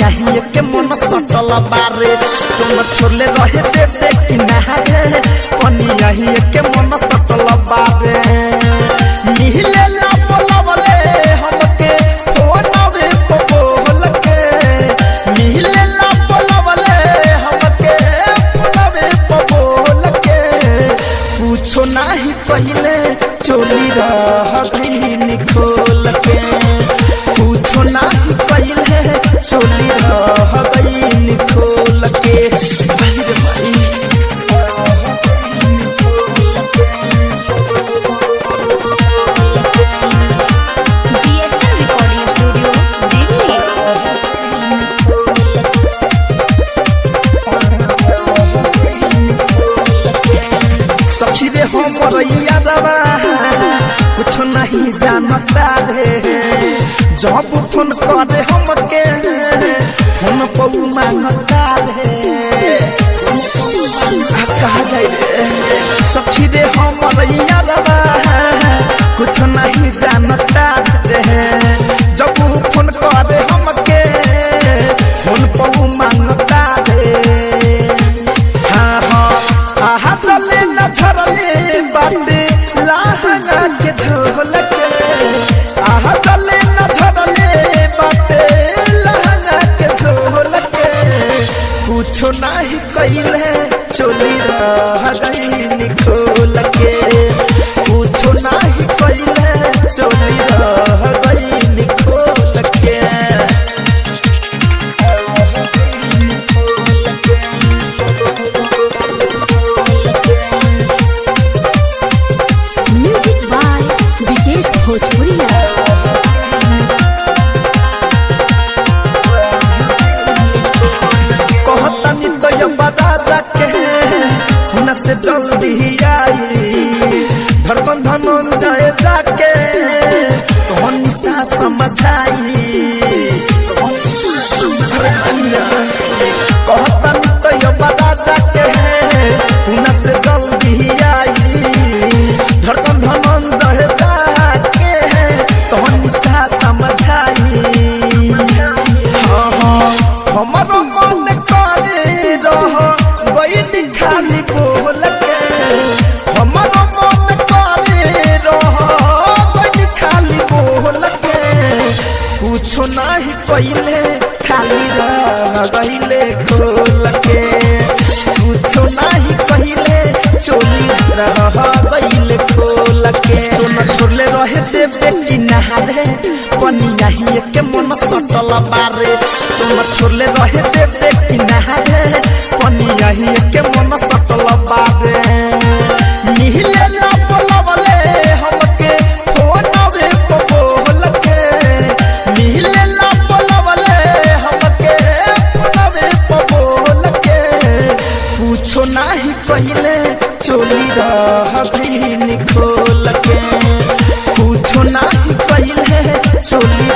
पनिया ही के मन सटल बारे तुम छोड़ले रहे देवे किनारे पनिया ही के मन सटल बारे मिले ला बोलवले हमके फोनवे पे बोल के मिले ला बोलवले हमके फोनवे पे बोल के पूछो नहीं पहले चोली रह गई निखोल के पूछो नहीं पहले चोली रह गई निखोल के GSM रिकॉर्डिंग स्टूडियो दिल्ली। सखी रे हमर यादवा कुछ नहीं जानता रे जब फोन करे हमके फोन पर मांगता रे कहा जाए रे सखी रे हमर यादवा कुछ नहीं जानता रे जब फोन करे हमके फोन पर मांगता रे हाँ हाँ आहा चले न झरले बाटे लहंगा के झोल के आहा चले न झरले बाटे लहंगा के झोल के कुछो नहीं कइले चोली रह गई निखोल के कुछो नहीं कइले चोली रह गई निखोल के म्यूजिक बाय विकेश भोजपुरिया। कहतनी तो ये बता जाके न से जल्दी आई धड़कन धनन जाए जाके तो निशा समझाई कहतनी तो ये बता जाके न से जल्दी आई धड़कन धनन जाए जाके तो निशा समझाई हाँ हाँ हमारो मन करे रह गई खाली बोल के हमारो मन करे रह गई खाली बोल के कुछो नहीं कइले खाली रह गइले खोल के कुछो नहीं कइले चोली रह गइले खोल के न छोड़ले रहे देवे किनारे पनिया ही के मन सटल बारे तुम छोड़ले रहे देवे किनारे पनिया ही के मन सटल बारे मिले ला बोलवले हमके फोनवे पे बोल के मिले ला बोलवले हमके फोनवे पे बोल के पूछो नहीं कइले चोली रह गई निखोल के पूछो नहीं कइले चोली